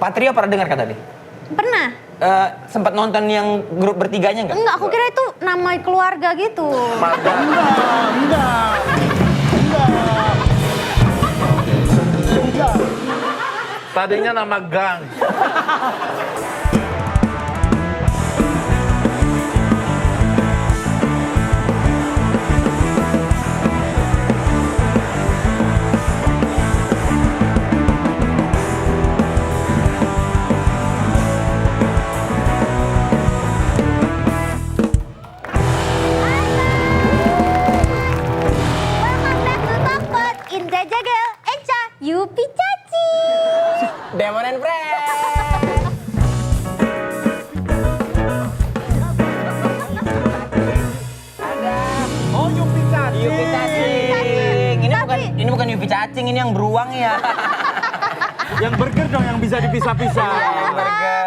Patrio pernah dengar kata tadi? Pernah. Sempat nonton yang grup bertiganya nggak? Enggak, aku kira itu nama keluarga gitu. Enggak. Tadinya nama gang. Welcome back to Talkpot, Indra Jagel, Echa, Yupi Caci. Demon and Friends. Oh, Yupi Cacing. Yupi Cacing. Ini bukan Yupi Cacing, ini yang beruang ya. Yang burger dong yang bisa dipisah-pisah. Burger.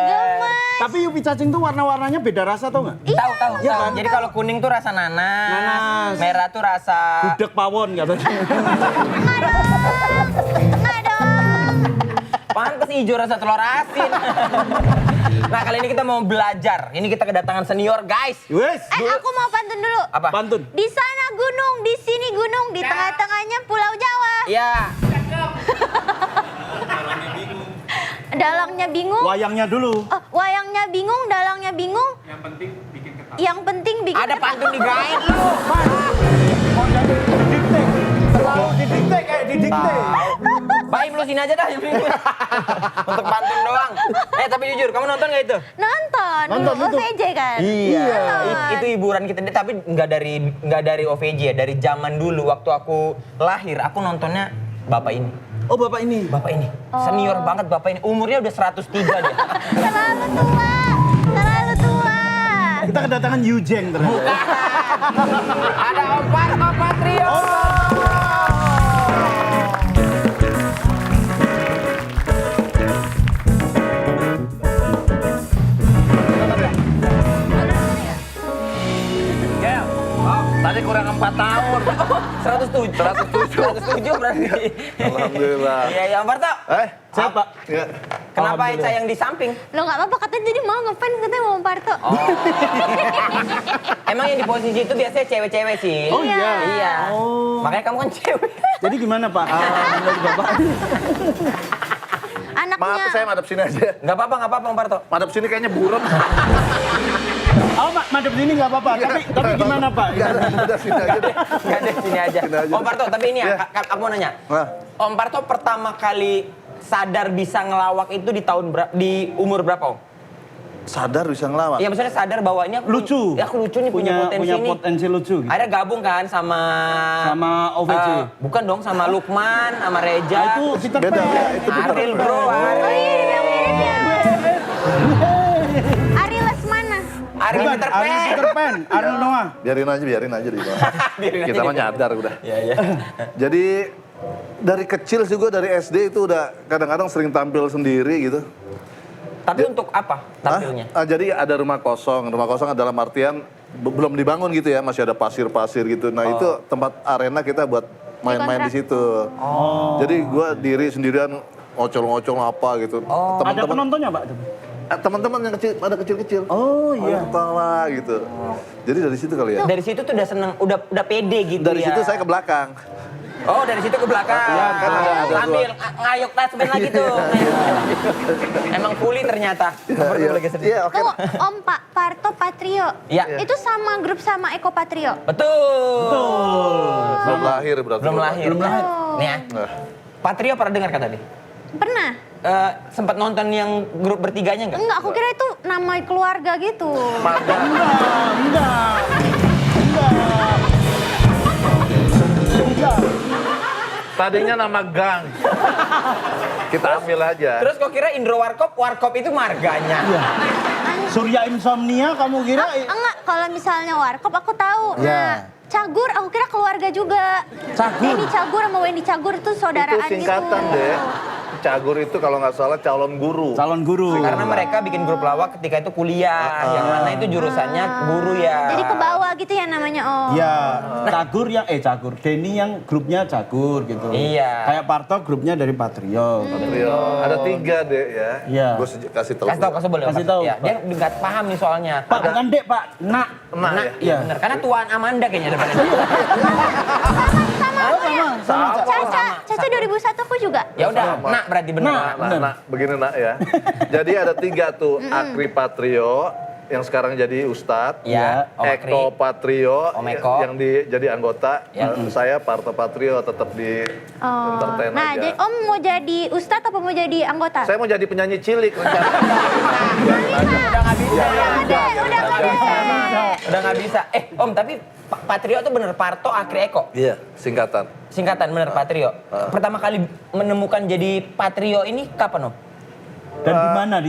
Gemes. Tapi Yupi Cacing tuh warna-warnanya beda rasa tau nggak? Tahu tahu. Iya tahu. kan? Jadi kalau kuning tuh rasa nanas, Nanas. merah tuh rasa Gudeg pawon katanya. Enggak dong. pantes hijau rasa telur asin. Nah, kali ini kita mau belajar. Ini kita kedatangan senior, guys. Wes. Aku mau pantun dulu. Apa? Pantun. Di sana gunung, di sini gunung, di tengah-tengahnya Pulau Jawa. Iya. Dalangnya bingung. Wayangnya dulu. Oh, wayangnya bingung, dalangnya bingung. Yang penting bikin Ada ketawa. pantun di guide lu. Terlalu didikte kayak didikte. Baim lu sini aja dah. Untuk pantun doang. Tapi jujur, kamu nonton gak itu? Nonton Nonton dulu itu. OVJ kan? Iya. Nonton. Itu hiburan kita, tapi nggak dari OVJ ya, dari zaman dulu waktu aku lahir, aku nontonnya Bapak ini. Oh bapak ini. Bapak ini. Senior banget Bapak ini. Umurnya udah 103 dia. Terlalu tua, terlalu tua. Kita kedatangan Yujeng ternyata. Ada Om Parto Patrio. Gel, tadi kurang 4 tahun. 107 berarti. Alhamdulillah. Iya, ya Om Parto. Siapa? Ya. Kenapa Alhamdulillah. Eca yang di samping? Lo nggak apa-apa katanya jadi mau ngefans katanya mau Parto. Oh. Emang yang di posisi itu biasanya cewek-cewek sih. Oh iya. Iya. Oh. Makanya kamu kan cewek. Jadi gimana Pak? Menurut Bapak? Anaknya. Maaf, saya madep sini aja. Nggak apa-apa Om Parto. Madep sini kayaknya buram. Oh madep sini nggak apa-apa. Tapi gimana Pak? Enggak ada, madep sini aja deh. Nggak ada sini aja. Sini aja. Om Parto, tapi ini Iya. aku mau nanya. Nah. Om Parto pertama kali sadar bisa ngelawak itu di umur berapa Om? Sadar bisa ngelawak. Iya, maksudnya sadar bahwa ini aku Lucu. Ya, aku lucu nih punya potensi punya ini. potensi lucu. Gitu. Akhirnya gabung kan sama OVJ. Bukan dong, sama Lukman, sama Reja. Nah, itu Peter Beda, Pan. ya, itu Peter Ariel Pan. bro, Oh Ariel. iya, yang mirip ya. Ari Lesmana. Ariel Bukan, Peter Ariel Pan. Peter Pan, Ariel Noah. Biarin aja di bawah. Biarin aja Kita di mah bawah. nyadar udah. Iya, iya. Jadi dari kecil sih gue dari SD itu udah kadang-kadang sering tampil sendiri gitu. Tapi untuk apa tampilnya? Jadi ada rumah kosong dalam artian belum dibangun gitu ya, masih ada pasir-pasir gitu. Nah itu tempat arena kita buat main-main di situ. Jadi gue diri sendirian ngocol-ngocol apa gitu. Ada penontonnya Pak? Teman-teman yang kecil, ada kecil-kecil. Oh iya. Ketawa gitu. Jadi dari situ kali ya. Dari situ tuh udah seneng, udah pede gitu Dari ya. situ saya ke belakang. Oh, dari situ ke belakang. Iya, kan ada Ambil ngayok tasben lagi tuh. Emang kuli ternyata. Iya, oke. Tuh Om Pak Parto Patrio. Iya. Itu sama grup sama Eko Patrio. Betul. Belum lahir berarti. Belum lahir. Nih ya. Nah. Patrio pernah dengar kata tadi? Pernah. Sempat nonton yang grup bertiganya nggak? Enggak, aku kira itu nama keluarga gitu. Tadinya nama gang. Kita ambil aja. Terus kok kira Indro Warkop itu marganya? Surya Insomnia kamu kira? Enggak, kalau misalnya Warkop aku tahu. Iya. Nah, Cagur aku kira keluarga juga. Cagur? Denny Cagur sama Wendy Cagur itu saudaraan Itu singkatan, gitu. Dek. Cagur itu kalau nggak salah calon guru. Calon guru. Karena mereka bikin grup lawak ketika itu kuliah, yang mana itu jurusannya guru ya. Jadi ke bawah gitu ya namanya Om. Iya, Cagur. Denny yang grupnya Cagur gitu. Iya. Kayak Parto grupnya dari Patrio. Patrio. Ada 3 deh ya. Iya. Gue kasih tahu. Kasih boleh. Kasih Pak? tahu, Ya, Pak. dia nggak paham nih soalnya. Pak, bukan Dek, Pak. Nak. Nah, Nah, ya. iya benar. Karena tuan Amanda kayaknya depannya. Sama. Caca 2001 aku juga. Ya udah, Sama. nak berarti benar. Nah. Nah, nah, begini nak ya. Jadi ada 3 tuh, Akri Patrio yang sekarang jadi Ustadz, Ya, Om Akri. Eko Patrio Om Eko. yang jadi anggota, Ya. saya Parto Patrio tetap di entertain Nah, aja. jadi Om mau jadi ustadz apa mau jadi anggota? Saya mau jadi penyanyi cilik rencana. Udah nggak bisa. Udah nggak ada. Udah nggak bisa. Om tapi Patrio tuh bener Parto Akri Eko. Iya, singkatan. Singkatan bener Patrio. Pertama kali menemukan jadi Patrio ini kapan Om? Dan di mana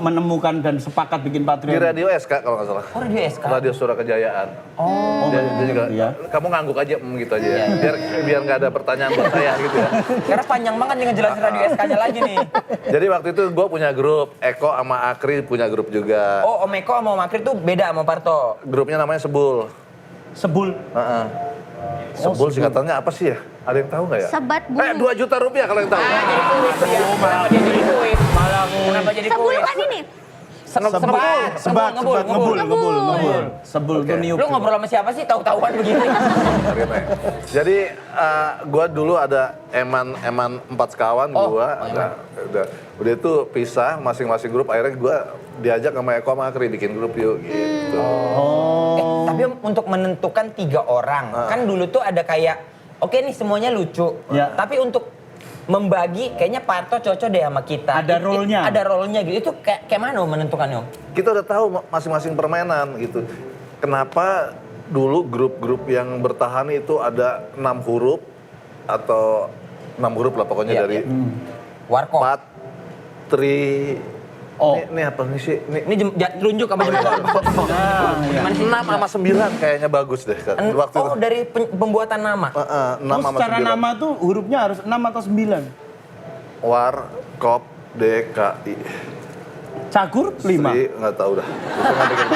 menemukan dan sepakat bikin Patrio? Di Radio SK kalau nggak salah. Oh radio SK. Radio Suara Kejayaan. Oh. Dia juga, Iya. kamu ngangguk aja gitu aja ya. Iya. Biar nggak ada pertanyaan buat saya gitu ya. Karena panjang banget nih ngejelasin radio SK-nya lagi nih. Jadi waktu itu gue punya grup, Eko sama Akri punya grup juga. Oh Om Eko sama Om Akri tuh beda sama Parto. Grupnya namanya Sebul. Sebul. Heeh. Sebul singkatannya apa sih ya? Ada yang tahu nggak ya? Sebat bulu. 2 juta rupiah kalau yang tahu. Jadi kuis dia. Kenapa dia jadi kuis? Malah kenapa jadi Sebul kuis? kan ini? Sebat, ngebul. Sebul tuh niup. Lu ngobrol sama siapa sih tahu-tahuan begini? Jadi gue dulu ada eman 4 sekawan Oh, gue. Eman. Udah itu pisah masing-masing grup. Akhirnya gue diajak sama Eko sama Akri bikin grup yuk gitu. Tapi Om, untuk menentukan 3 orang, kan dulu tuh ada kayak, oke nih semuanya lucu. Ya. Tapi untuk membagi, kayaknya Parto cocok deh sama kita. Ada role-nya. Ada role-nya gitu. Itu kayak mana Om menentukannya Om? Kita udah tahu masing-masing permainan gitu. Kenapa dulu grup-grup yang bertahan itu ada 6 huruf atau 6 huruf lah pokoknya Iya, dari iya. Warkop. Patri. Oh. Ini apa nih sih? Ini telunjuk apa jempol? Gimana sih? 6 sama 9 kayaknya bagus deh kan. Waktu Oh itu. dari pembuatan nama? 6 Terus sama secara 9. nama tuh hurufnya harus 6 atau 9? Warkop DKI. Cagur 5. Sri, nggak tahu dah. Itu nggak bikin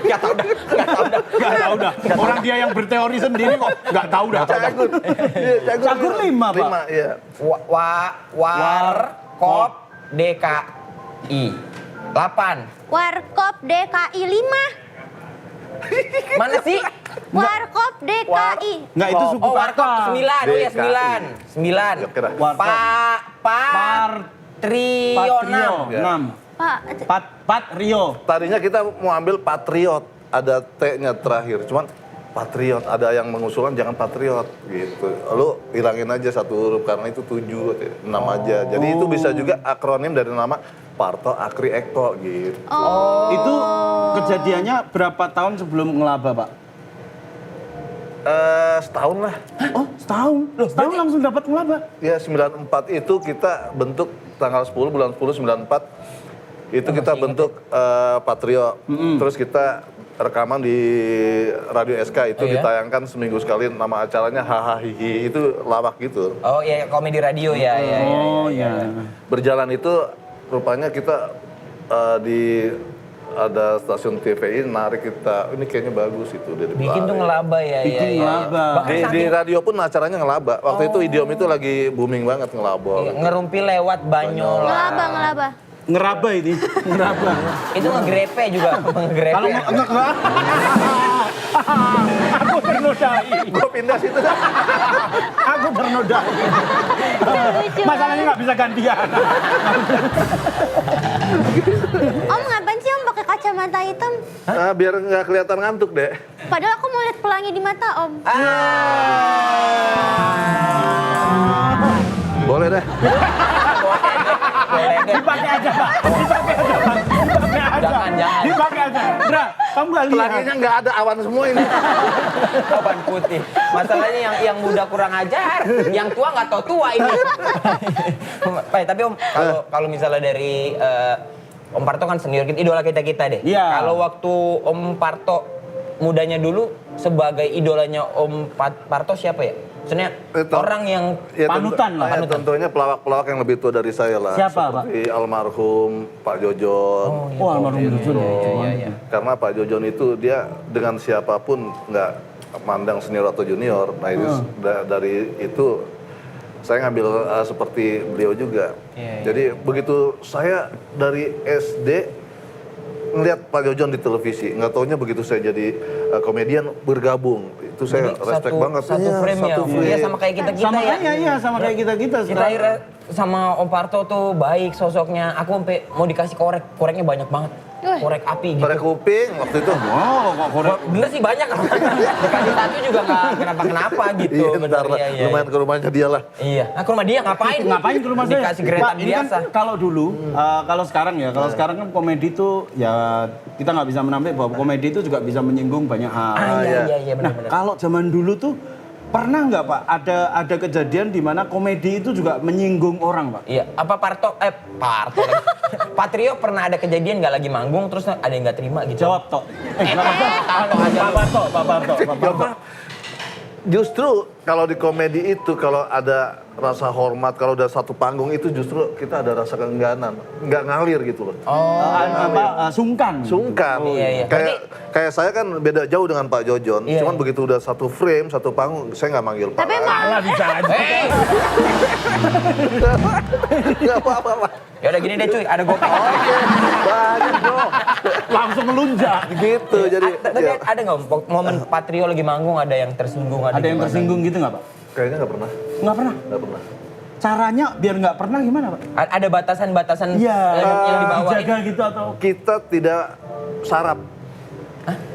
Gak tau dah. Gak tahu dah. Orang dia yang berteori sendiri kok gak tahu dah. Cagur. Iya, Cagur 5, Pak. 5, iya. Warkop DKI 8. Warkop DKI 5. Mana sih? Warkop DKI. Enggak itu suku Oh Warkop 9. Oh ya 9. Ya, kira. Patrio 6. 6. Pak, Patrio. Tadinya kita mau ambil Patriot, ada T-nya terakhir. Cuman Patriot, ada yang mengusulkan jangan Patriot gitu. Lu hilangin aja 1 huruf karena itu 7, 6 aja. Jadi itu bisa juga akronim dari nama Parto Akri Eko gitu. Itu kejadiannya berapa tahun sebelum ngelaba, Pak? Setahun lah. Oh, setahun. Loh, setahun langsung dapat ngelaba. Ya 94 itu kita bentuk tanggal 10 bulan 10 94 itu kita bentuk Patrio. Terus kita rekaman di Radio SK itu Oh, iya? ditayangkan seminggu sekali, nama acaranya Haha Hihi, itu lawak gitu. Oh iya komedi radio ya. Oh, ya. Berjalan itu rupanya kita ada stasiun TVI narik kita, ini kayaknya bagus itu udah Bikin tuh ngelaba ya. Bikin ngelaba. Bahkan Di saking radio pun acaranya ngelaba. Waktu itu idiom itu lagi booming banget ngelaba. ngerumpi lewat Banyola. ngelaba. Ngeraba ini, ngeraba. Itu ngegrepe juga, ngegrepe. Kalau enggak aku bernodai. Gue pindah situ. Aku bernodai. Lucu Masalahnya nggak bisa gantian. Om ngapain sih Om pakai kacamata hitam? Biar nggak kelihatan ngantuk deh. Padahal aku mau lihat pelangi di mata Om. Boleh deh. Boleh deh. Dipakai aja, Pak. Dipakai aja, Pak. Dipakai aja. Jangan. Dipakai aja. Bra, kamu nggak lihat. Pelanginya nggak ada awan semua ini. Awan putih. Masalahnya yang muda kurang ajar, yang tua nggak tahu tua ini. Tapi Om, kalau misalnya dari Om Parto kan senior kita, idola kita deh. Iya. Kalau waktu Om Parto mudanya dulu sebagai idolanya Om Parto siapa ya? Maksudnya Itu. orang yang Ya, Panutan lah. Ya, tentunya pelawak-pelawak yang lebih tua dari saya lah. Siapa, Pak? Seperti almarhum Pak Jojon. Oh, almarhum Jojon. Iya. Karena Pak Jojon itu dia dengan siapapun nggak mandang senior atau junior. Nah itu dari itu saya ngambil seperti beliau juga. Iya. Jadi begitu saya dari SD ngeliat Pak Jojon di televisi, nggak taunya begitu saya jadi komedian bergabung. Itu saya Jadi respect banget. Satu Iya, frame ya. satu frame. Iya sama kayak kita Sama ya. iya sama kayak kita Kita sekarang. akhirnya sama Om Parto tuh baik sosoknya. Aku sampai mau dikasih koreknya banyak banget. Wih. Korek api gitu. Korek kuping waktu itu. Oh, kok korek. Bener sih banyak. Dikasih satu juga nggak kenapa-kenapa gitu. Iya, bener. bentar lah. Iya. Lumayan ke rumahnya dia lah. Iya. Nah ke rumah dia ngapain? Ngapain ke rumah saya? Dikasih geretan Pak, ini biasa. kan kalau dulu, kalau sekarang ya, kalau sekarang kan komedi itu ya kita nggak bisa menampik bahwa komedi itu juga bisa menyinggung banyak hal. Iya Nah, benar-benar. kalau zaman dulu tuh pernah nggak Pak ada kejadian di mana komedi itu juga menyinggung orang Pak? Iya, apa Parto Patrio pernah ada kejadian nggak lagi manggung terus ada yang nggak terima gitu? Jawab Tok. Nggak apa-apa. Tok aja lu. Pak Parto. Justru kalau di komedi itu kalau ada rasa hormat, kalau udah satu panggung itu justru kita ada rasa keengganan, nggak ngalir gitu loh. Sungkan. Sungkan. Iya. Kayak saya kan beda jauh dengan Pak Jojon. Iya, Cuman iya. begitu udah satu frame, satu panggung, saya nggak manggil Pak. Tapi emang Malah bisa aja. Nggak apa-apa. Ya udah gini deh cuy, ada gopek. Banyak dong. Langsung melunjak. Gitu. Jadi Tapi ya, ada nggak momen Patrio lagi manggung ada yang tersinggung Ada yang gimana? tersinggung gitu nggak Pak? kayaknya nggak pernah. Nggak pernah. Nggak pernah. Caranya biar nggak pernah gimana Pak? Ada batasan-batasan Iya. yang dibawa Jaga gitu atau? Kita tidak sarap.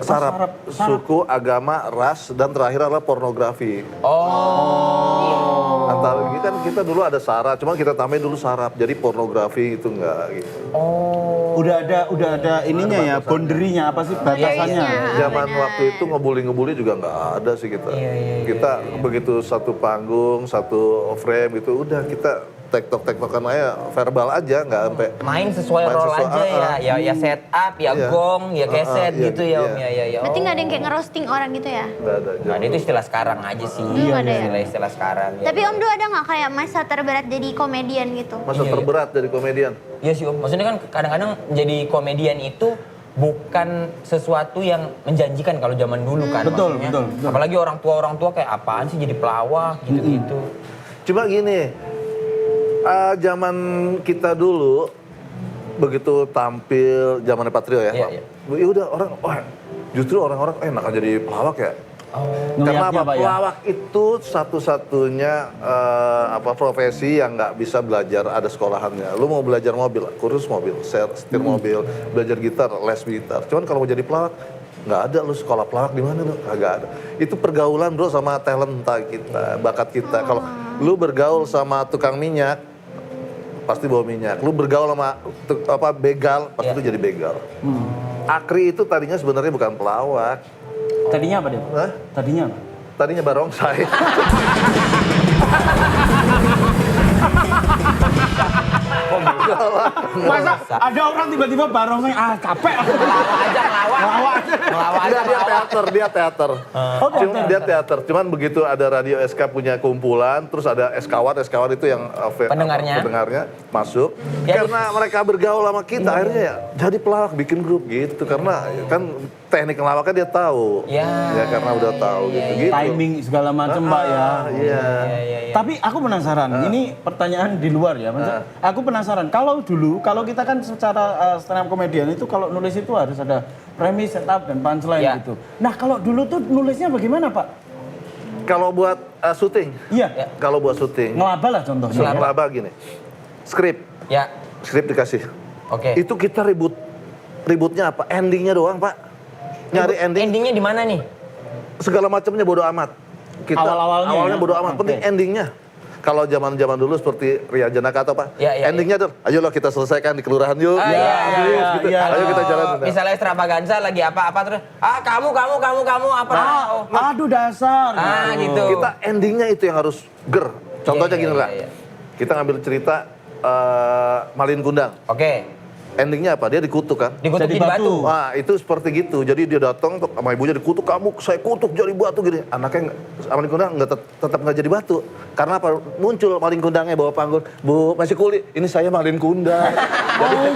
Sarap. sarap. Suku, agama, ras, dan terakhir adalah pornografi. Oh. Antara ini kan kita dulu ada syarat, cuma kita tambahin dulu sarap. Jadi pornografi itu enggak gitu. Oh. Udah ada ininya ya, boundary-nya apa sih batasannya? Boundary-nya. Zaman benar. waktu itu ngebully juga nggak ada sih kita. Iya, Kita begitu satu panggung, satu frame gitu, udah kita tektok-tektokan aja, verbal aja, nggak sampai. Main sesuai Main role sesuai, aja ya. Ya set up, ya Iya. gong, ya keset Iya, gitu ya Om. iya. Ya. berarti nggak ada yang kayak ngerosting orang gitu ya? Nggak ada. Nah, itu istilah sekarang aja sih. Belum ada ya? Istilah sekarang. Ya. Tapi Om dulu ada nggak kayak masa terberat jadi komedian gitu? Masa Iya. terberat dari komedian. Iya sih Om. Maksudnya kan kadang-kadang jadi komedian itu bukan sesuatu yang menjanjikan kalau zaman dulu kan. Betul, maksudnya. betul. Apalagi orang tua kayak apaan sih jadi pelawak gitu-gitu. Cuma gini, zaman kita dulu begitu tampil zamannya Patrio ya, Iya, Pak. iya. Ya udah orang, wah justru orang-orang enak jadi pelawak ya. Karena Ngeliatnya, apa? Pak, ya? Pelawak itu satu-satunya profesi yang nggak bisa belajar ada sekolahannya. Lu mau belajar mobil, kursus mobil, setir mobil, belajar gitar, les gitar. Cuman kalau mau jadi pelawak nggak ada, lu sekolah pelawak di mana lu? Kagak ada. Itu pergaulan bro sama talenta kita, bakat kita. Kalau lu bergaul sama tukang minyak, pasti bawa minyak. Lu bergaul sama begal, pasti lu jadi begal. Akri itu tadinya sebenarnya bukan pelawak. Tadinya apa dia? Hah? Tadinya apa? Tadinya barongsai. Masa ada orang tiba-tiba barongsai, capek aku. Ngelawak aja. Dia teater. Dia teater. Cuman begitu ada Radio SK punya kumpulan, terus ada SKWat itu yang pendengarnya masuk. Ya, Karena mereka bergaul sama kita, akhirnya ya jadi pelawak bikin grup gitu. Karena kan teknik ngelawaknya dia tahu. Ya. Karena udah tahu gitu. Timing segala macam Pak ya. Iya. Tapi aku penasaran, ini pertanyaan di luar ya. Maksudnya, aku penasaran, kalau kita kan secara stand up comedian itu kalau nulis itu harus ada premis, setup, dan punchline Ya. gitu. Nah kalau dulu tuh nulisnya bagaimana Pak? Kalau buat syuting, Iya, kalau buat syuting, ngelaba lah contohnya. ngelaba gini. Skrip Ya. dikasih. Oke. Itu kita ributnya apa? Endingnya doang, Pak. Nyari ending, Endingnya di mana nih? segala macamnya bodo amat. Kita Awalnya awalnya ya? bodo amat, penting Oke. endingnya. Kalau zaman-zaman dulu seperti Ria Janaka atau apa? Ya, endingnya tuh, ayolah kita selesaikan di kelurahan yuk. Ah, iya, Terus gitu. iya. Ayo kita jalan. Misalnya extravaganza lagi apa-apa terus, kamu apa? Aduh dasar. Gitu. Kita endingnya itu yang harus ger. Contohnya Iya, gini iya, lah. iya. Kita ngambil cerita Malin Kundang. Oke. endingnya apa? Dia dikutuk kan? Dikutukin Jadi batu. batu. Wah, itu seperti gitu. Jadi dia datang sama ibunya dikutuk, kamu saya kutuk jadi batu gini. Anaknya maling kundang tetap nggak jadi batu. Karena apa? Muncul maling kundangnya bawa panggung, Bu masih kuli, ini saya maling kundang.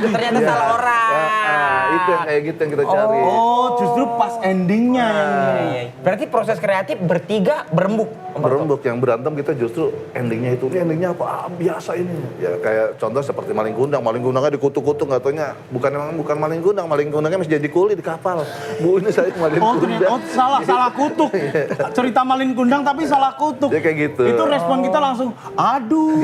Ternyata salah orang. Itu yang kayak gitu yang kita cari. Oh, justru pas endingnya yang ini. Iya. Berarti proses kreatif bertiga berembuk. Berembuk yang berantem kita justru endingnya itu. Ini endingnya apa? Ah, biasa ini. Ya kayak contoh seperti maling kundang. Maling kundangnya dikutuk-kutuk nggak taunya bukan maling kundang. Maling kundangnya masih jadi kuli di kapal. Bu ini saya maling Oh, kundang. salah kutuk. Cerita malin kundang tapi salah kutuk. Dia kayak gitu. Itu respon kita langsung, aduh.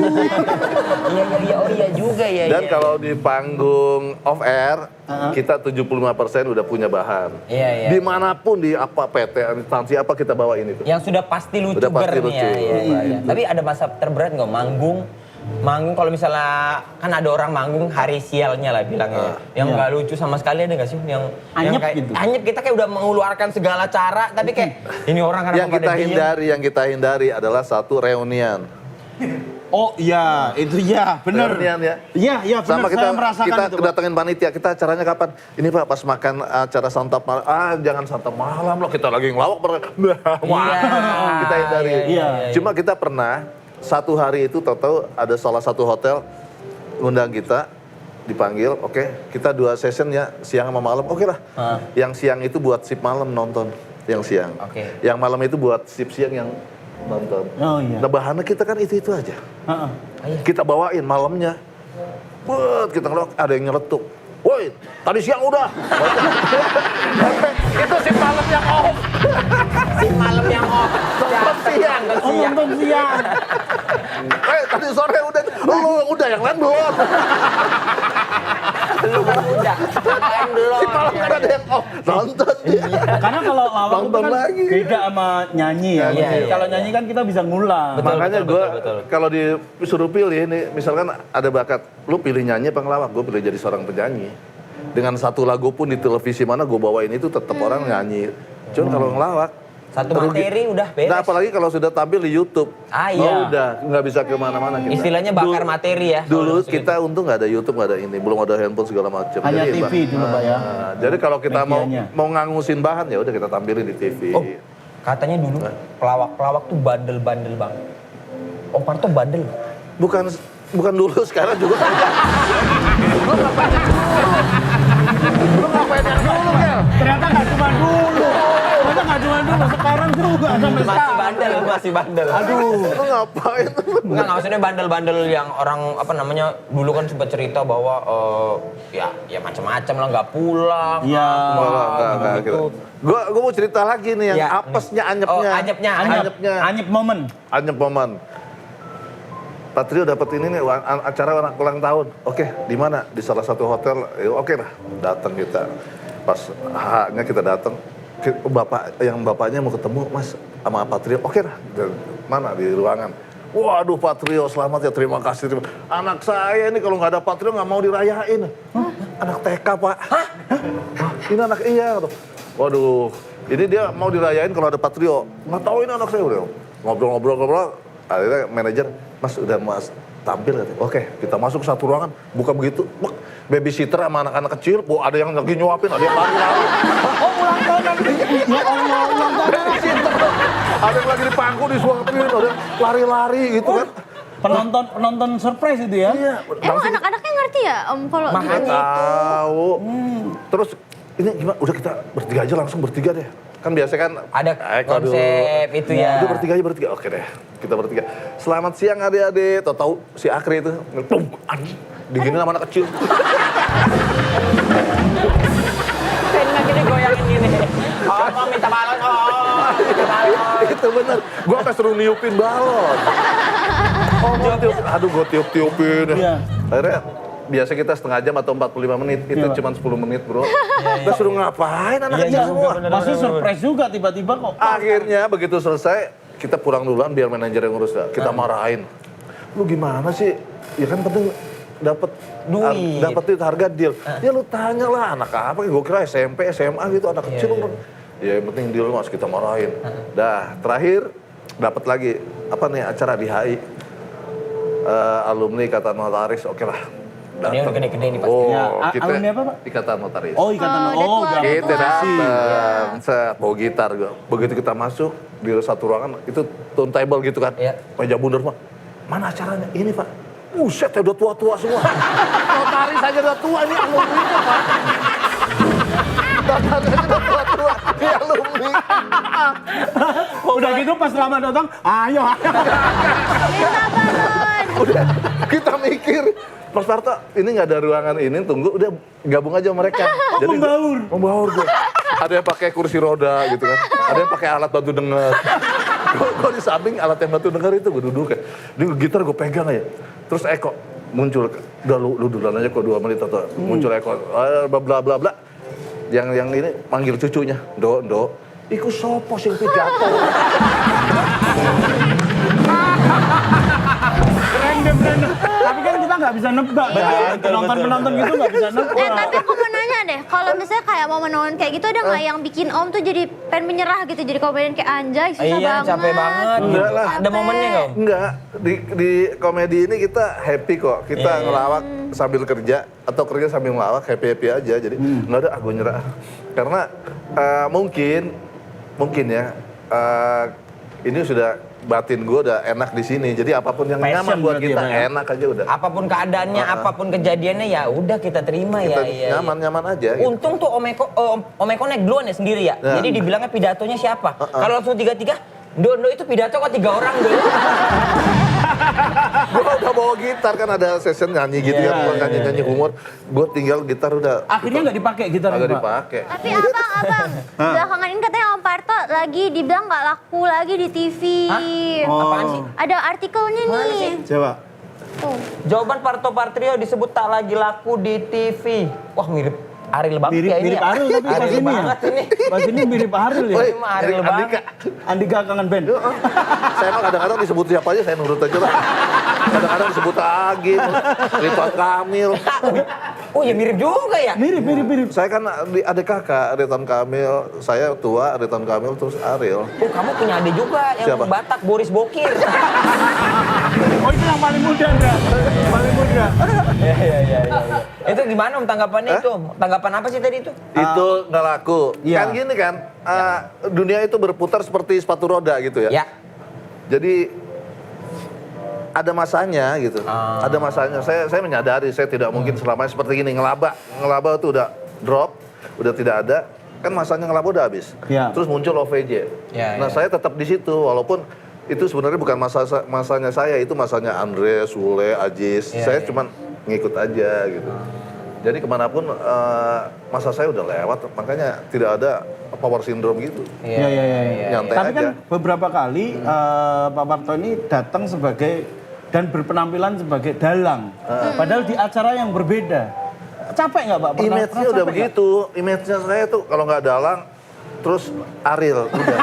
Iya, oh iya juga ya. Dan iya. kalau di panggung off air, kita 75% udah punya bahan. Iya, iya. Dimanapun di apa PT, instansi apa kita bawain itu. Yang sudah pasti lucu Udah pasti ber nih ya. lucu. Iya. Tapi ada masa terberat nggak manggung kalau misalnya kan ada orang manggung hari sialnya lah bilangnya. Yang nggak lucu sama sekali ada nggak sih? Yang Anyep kayak, gitu. Anyep kita kayak udah mengeluarkan segala cara tapi kayak ini orang kenapa Yang kita pada diem? yang kita hindari adalah satu reunian. Oh iya, itu ya, benar. Reunian ya. Iya, benar. Sama kita Saya merasakan kita itu, Pak. kedatengin panitia, kita acaranya kapan? Ini Pak pas makan acara santap malam. Jangan santap malam loh, kita lagi ngelawak kita hindari. iya. Cuma kita pernah satu hari itu tahu ada salah satu hotel ngundang kita dipanggil, oke, kita 2 session ya, siang sama malam, oke lah. Yang siang itu buat sip malam nonton, yang siang. Oke. Yang malam itu buat sip siang yang nonton. Oh iya. Nah bahannya kita kan itu aja. Heeh. Kita bawain malamnya. Buat kita ngelok, ada yang nyeletuk. Woi, tadi siang udah. Itu si malam yang off. Si malam yang off. siang. Oh, nonton siang. Tadi sore udah. Udah yang lain belum. Lu kan udah. Lain belum. Si malam kan ada yang off. Nonton dia. Karena kalau lawak itu Nonton kan lagi. beda sama nyanyi ya. Iya, iya, Kalau iya. nyanyi kan kita bisa ngulang. Betul, Makanya betul, gue betul. kalau disuruh pilih nih, misalkan ada bakat, lu pilih nyanyi apa ngelawak, gue pilih jadi seorang penyanyi. Dengan satu lagu pun di televisi mana gue bawain itu tetap orang nyanyi. Cuman kalau ngelawak, Satu materi udah beres. Nah apalagi kalau sudah tampil di YouTube, Ah, iya. oh udah nggak bisa kemana-mana kita. Istilahnya bakar materi ya. Dulu Kalau kita untung nggak ada YouTube, nggak ada ini, belum ada handphone segala macam. Hanya Jadi, TV dulu, Pak ya. Jadi kalau kita Medianya. mau ngangusin bahan ya udah kita tampilin di TV. Oh, katanya dulu pelawak-pelawak tuh bandel-bandel bang. Om Parto bandel. Bukan dulu, sekarang juga. Lu ngapain yang dulu, Kel? Ternyata nggak cuma dulu. Sekarang juga sampai sekarang. Masih bandel. Aduh. Lu ngapain? Enggak maksudnya bandel-bandel yang orang apa namanya dulu kan sempat cerita bahwa ya macam-macam lah nggak pulang. Iya. Enggak. gitu. Gua mau cerita lagi nih yang Ya, apesnya, anyepnya. Oh, anyepnya. Anyep momen. Anyep momen. Patrio dapat ini nih acara ulang tahun. Oke, di mana? Di salah satu hotel. Oke lah, datang kita. Pas H-nya kita datang. Bapaknya mau ketemu Mas sama Patrio. Oke lah, mana di ruangan. Waduh Patrio, selamat ya, terima kasih. Anak saya ini kalau nggak ada Patrio nggak mau dirayain. Anak TK Pak. Hah? Ini anak iya. Waduh, ini dia mau dirayain kalau ada Patrio. Nggak tahu ini anak saya udah. Ngobrol. Akhirnya manajer, Mas udah Mas tampil katanya. Oke, kita masuk satu ruangan, buka begitu. Babysitter sama anak-anak kecil, ada yang lagi nyuapin, ada yang lari-lari. Oh, ulang tahun nanti. Ya Allah, ulang tahun. Ada yang lagi di pangku disuapin, ada yang lari-lari gitu kan. Penonton surprise itu ya? Iya. Emang anak-anaknya ngerti ya Om kalau Makanya. gitu? Tahu. Terus ini gimana? Udah kita bertiga aja, langsung bertiga deh. Kan biasa kan Ada konsep itu ya. Udah bertiga aja bertiga. Oke deh, kita bertiga. Selamat siang adik-adik. Tahu si Akri itu. Pum, diginin sama anak kecil. Kayaknya gini goyangin gini. Oh, minta balon. Itu bener. Gua sampai suruh niupin balon. Oh, mau tiup. Aduh, gua tiup-tiupin. Iya. Akhirnya biasa kita setengah jam atau 45 menit. Itu Iya. cuma 10 menit, Bro. Udah suruh ngapain anak kecil semua. Masih surprise juga tiba-tiba kok. Akhirnya begitu selesai, kita pulang duluan biar manajer yang ngurus. Kita marahin. Lu gimana sih? Ya kan penting dapat Duit. dapat duit harga deal. Ya lu tanya lah anak apa? Gue kira SMP, SMA gitu anak kecil. Ya yang penting deal Mas, kita marahin. Dah, terakhir dapat lagi apa nih acara di HI. Alumni kata notaris, oke lah. Ini udah gede-gede nih pasti. Oh, Ya, kita alumni apa, Pak? Ikatan Notaris. Oh, ikatan. Oh, udah tua, udah Kita tua. datang, set, bawa gitar. Begitu kita masuk di satu ruangan, itu turntable gitu kan. Iya. Meja bundar, Pak. Mana acaranya? Ini, Pak. Buset, udah tua-tua semua. Notaris aja udah tua, ini alumni, Pak. Notaris aja udah tua-tua, ini alumni. Udah gitu pas lama datang, ayo. Minta balon. Udah, kita mikir. Mas Parto, ini nggak ada ruangan ini, tunggu, udah gabung aja mereka. Membaur. Membaur gue. Ada yang pakai kursi roda gitu kan. Ada yang pakai alat bantu dengar. Gue di samping alat yang bantu dengar itu gue duduk kan. Ini gitar gue pegang aja. Terus Eko muncul, udah lu duluan aja kok 2 menit atau muncul Eko, bla bla bla. Yang ini manggil cucunya, Do, iku sopo sing pidato. Keren. Tapi kan kita nggak bisa nebak. Penonton gitu nggak bisa nebak. Tapi aku mau nanya deh, kalau misalnya kayak momen-momen kayak gitu ada nggak yang bikin Om tuh jadi pengen menyerah gitu, jadi komedian kayak anjay susah Iya, banget. capek banget. Enggak lah. Ada momennya nggak? Om? Enggak, di komedi ini kita happy kok. Kita ngelawak sambil kerja atau kerja sambil ngelawak, happy aja. Jadi nggak ada aku nyerah. Karena mungkin ya ini sudah batin gue udah enak di sini. Jadi apapun yang Passion nyaman buat berarti kita ya, Pak, ya? enak aja udah. Apapun keadaannya, apapun kejadiannya ya udah kita terima Kita ya. nyaman aja. Gitu. Untung tuh Om Eko naik duluan ya sendiri ya. Ya. Jadi dibilangnya pidatonya siapa? Kalau langsung 3-3, Do itu pidato kok 3 orang Do. Gue udah bawa gitar kan ada session nyanyi gitu kan, nyanyi humor. Gue tinggal gitar udah. Akhirnya nggak dipakai gitarnya, Agak Pak. dipakai. Tapi abang, belakangan ini katanya Om Parto lagi dibilang nggak laku lagi di TV. Apaan sih? Ada artikelnya nih. Coba. Tuh. Jawaban Parto Patrio disebut tak lagi laku di TV. Wah mirip Ariel banget ya ini Mirip ya. Ariel tapi pas Ariel ini ya. banget ini. Pas ini mirip Ariel ya. Woi, Ini mah Ariel dari banget. Andika kangen band. Saya mah kadang-kadang disebut siapa aja saya nurut aja lah. Kadang-kadang disebut Agim, Ridwan Kamil. Oh ya mirip juga ya. Mirip. Saya kan adik kakak, Ridwan Kamil. Saya tua, Ridwan Kamil terus Ariel. Oh kamu punya adik juga yang Siapa? Batak, Boris Bokir. Oh itu yang paling muda enggak? Paling muda. Iya. Itu gimana Om tanggapannya itu? Om? Tanggapan apa sih tadi itu? Itu nggak laku. Iya. Kan gini kan, dunia itu berputar seperti sepatu roda gitu ya. Ya. Jadi ada masanya gitu. Ada masanya. Saya menyadari saya tidak mungkin selamanya seperti gini ngelaba itu udah drop, udah tidak ada. Kan masanya ngelaba udah habis. Iya. Terus muncul OVJ. Ya, Nah, ya. saya tetap di situ walaupun itu sebenarnya bukan masanya saya, itu masanya Andre, Sule, Ajis. Iya, Saya iya. cuman ngikut aja gitu. Jadi kemanapun masa saya udah lewat, makanya tidak ada power syndrome gitu. Iya. Nyantai Tapi aja. kan beberapa kali Pak Parto ini datang sebagai dan berpenampilan sebagai dalang. Padahal di acara yang berbeda. Capek nggak Pak? Image-nya Pernah udah capek nggak? begitu. Image-nya saya tuh kalau nggak dalang, terus Ariel udah.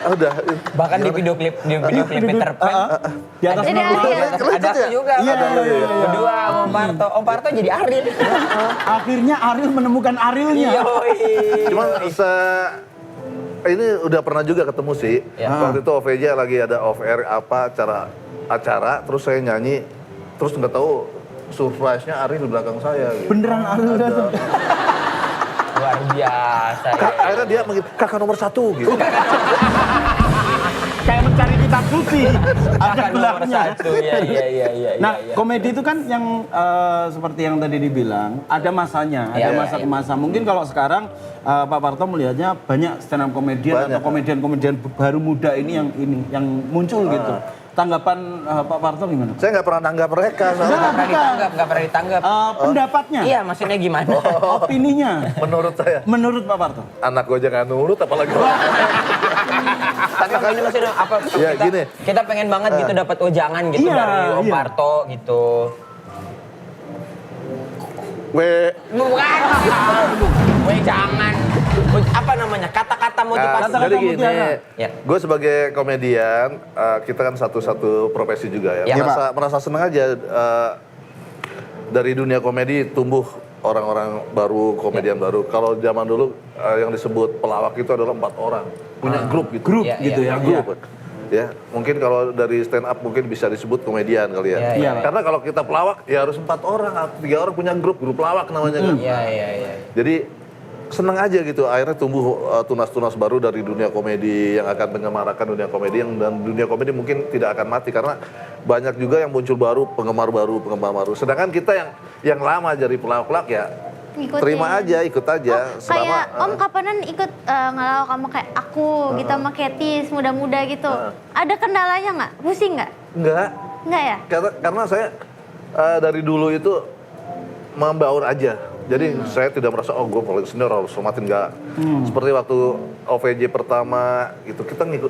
Udah. Bahkan di video klip Peter Pan. Di atas Jadi normal. Ariel. Ada aku juga. Iya. Berdua sama Om Parto jadi Ariel. Akhirnya Ariel menemukan Arielnya. Yoi. Cuman ini udah pernah juga ketemu sih. Ya. Waktu itu OVJ lagi ada off air acara, terus saya nyanyi, terus nggak tahu surprise-nya Ariel di belakang saya. Gitu. Beneran Ariel Ada. datang. Luar biasa ya. Akhirnya dia manggil kakak nomor 1 gitu. Kayak mencari kitab suci. Ada Kakak nomor belakangnya. 1. Iya. Nah, komedi itu kan yang seperti yang tadi dibilang, ada masanya, ada Iya, masa ke masa. Mungkin kalau sekarang Pak Parto melihatnya banyak stand up komedian Banyak, atau komedian-komedian baru muda ini yang muncul gitu. Tanggapan Pak Parto gimana? Saya nggak pernah nanggap mereka soalnya. Nggak pernah ditanggap. Pendapatnya, Iya, maksudnya gimana? opininya, Menurut saya, menurut Pak Parto. anak gue aja nggak nurut apalagi orang. Tapi ini maksudnya apa? Ya, gini. Kita pengen banget gitu dapat ujangan gitu Iya, dari Om iya. Parto gitu. Bukan. Weh jangan. Apa namanya? Kata-kata motivasi. Kata-kata Jadi gini, mutiara. Ya. gue sebagai komedian, kita kan satu-satu profesi juga ya. Ya, Merasa senang aja dari dunia komedi tumbuh orang-orang baru, komedian baru. Kalau zaman dulu yang disebut pelawak itu adalah 4 orang, punya grup gitu. Grup Iya, gitu iya. ya. Grup. Ya, mungkin kalau dari stand up mungkin bisa disebut komedian kali ya. Iya, iya. Karena kalau kita pelawak ya harus 4 orang, 3 orang punya grup pelawak namanya kan. Iya. Jadi senang aja gitu, akhirnya tumbuh tunas-tunas baru dari dunia komedi yang akan menyemarakan dunia komedi dan dunia komedi mungkin tidak akan mati karena banyak juga yang muncul baru, penggemar baru. Sedangkan kita yang lama jadi pelawak ya Ngikutin. terima aja, ikut aja. Kayak Om kapanan ikut ngelawak sama kayak aku gitu sama Ketis muda-muda gitu. Ada kendalanya nggak? Pusing nggak? Enggak, Nggak ya? karena saya dari dulu itu membaur aja. Jadi saya tidak merasa gue paling senior harus hormatin, enggak. Seperti waktu OVJ pertama itu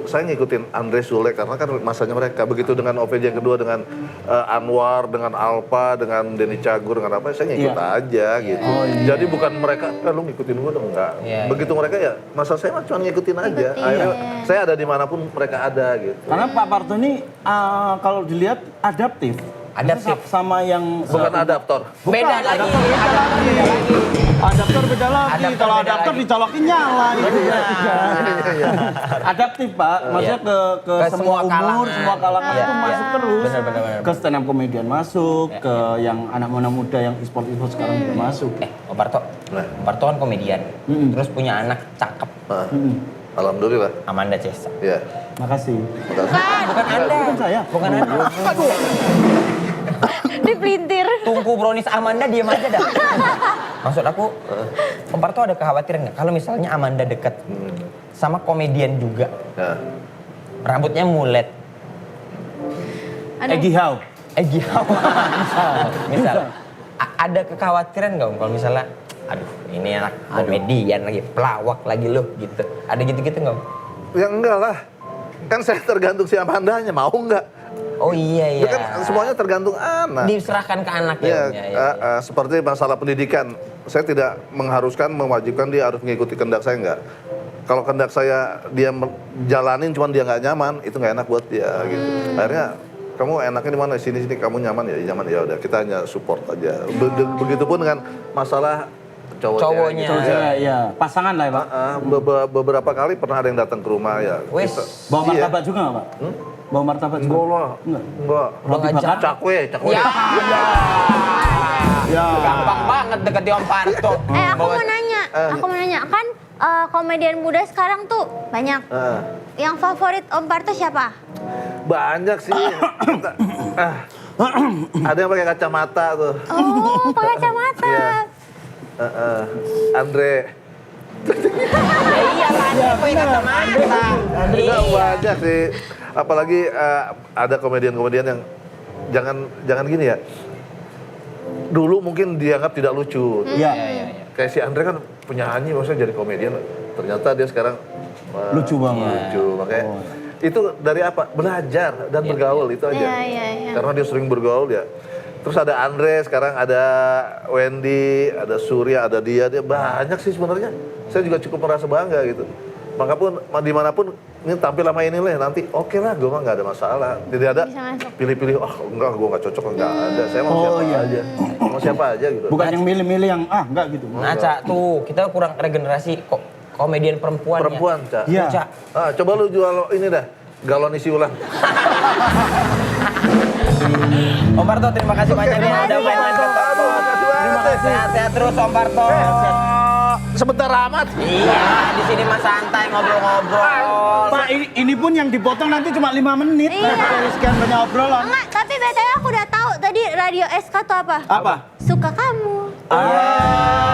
saya ngikutin Andre Sule karena kan masanya mereka. Begitu dengan OVJ yang kedua dengan Anwar, dengan Alpa, dengan Denny Cagur, dengan apa saya ngikut aja gitu. Jadi bukan mereka lu ngikutin gue dong, enggak. Iya. Begitu mereka ya masa saya mah cuma ngikutin aja. Akhirnya saya ada dimanapun mereka ada gitu. Karena Pak Parto ini kalau dilihat adaptif. Adaptif. Sama yang Bukan adaptor. Beda lagi. Adaptor beda lagi. Adaptor Kalau beda adaptor lagi. dicolokin nyala gitu. Adaptif Pak, maksudnya ke Ke semua semua umur, kalangan. semua kalangan Iya, itu iya. masuk terus. Benar. Ke stand up komedian masuk, ke yang anak-anak muda yang e-sport sekarang juga masuk. Om Parto. Nah. Om Parto kan komedian. Terus punya anak cakep. Nah, alhamdulillah. Amanda Cesa. Ya. Makasih. Bukan Anda. Bukan saya. Bukan Anda. Dipelintir. Tunggu brownies Amanda diam aja dah. Maksud aku, Om Parto ada kekhawatiran nggak kalau misalnya Amanda deket sama komedian juga, Nah. rambutnya mulet, Aduh. Egi Hau. misal, ada kekhawatiran nggak Om kalau misalnya, aduh ini anak komedian lagi, pelawak lagi loh gitu, ada gitu-gitu nggak Om? Ya enggak lah. Kan saya tergantung si Amandanya mau enggak. Oh iya. Itu kan semuanya tergantung anak. Diserahkan ke anaknya. Ya, Om, ya. seperti masalah pendidikan. Saya tidak mengharuskan, mewajibkan dia harus mengikuti kehendak saya enggak. Kalau kehendak saya dia jalanin cuman dia nggak nyaman, itu nggak enak buat dia gitu. Akhirnya kamu enaknya di mana? Sini kamu nyaman ya, nyaman ya udah kita hanya support aja. Begitupun dengan masalah Cowoknya. Ya, pasangan lah ya Pak. Beberapa kali pernah ada yang datang ke rumah ya. Wes. Bawa Iya. martabak juga nggak Pak? Bawa martabak juga? Enggak lah. Enggak. Enggak. Udah ngajak. Cakwe. Ya. Ya. Gampang banget deketi Om Parto. Aku mau nanya. Kan komedian muda sekarang tuh banyak. Yang favorit Om Parto siapa? Banyak sih. Ada yang pakai kacamata tuh. Oh, pakai kacamata. Iya. Andre. Iya lah, dia pakai kacamata. Enggak banyak sih. Apalagi ada komedian-komedian yang jangan gini ya. Dulu mungkin dianggap tidak lucu. Iya. Kayak si Andre kan penyanyi, maksudnya jadi komedian. Ternyata dia sekarang Lucu banget. Lucu, makanya itu dari apa? Belajar dan bergaul itu aja. Iya. Karena dia sering bergaul ya. Terus ada Andre, sekarang ada Wendy, ada Surya, ada dia banyak sih sebenarnya. Saya juga cukup merasa bangga gitu. Maka pun dimanapun ini tampil sama ini lah nanti oke lah, gue mah nggak ada masalah. Tidak ada Bisa masuk. pilih-pilih, enggak gue nggak cocok, enggak ada. Saya mau siapa aja, mau siapa aja gitu. Bukan yang milih-milih yang enggak gitu. Nah, Cak, tuh kita kurang regenerasi kok komedian perempuan. Perempuan, Cak. Iya. Cak. Coba lu jual ini dah, galon isi ulang. Om Parto, terima kasih banyak ya udah main-main ke Parto. Terima kasih. Sehat-sehat terus Om Parto. Sebentar amat. Iya, di sini mah santai ngobrol-ngobrol. Pak, ini pun yang dipotong nanti cuma 5 menit. Iya. Dari sekian banyak obrolan. Enggak, tapi BTW aku udah tahu tadi Radio SK tuh apa? Apa? Suka kamu. Ah.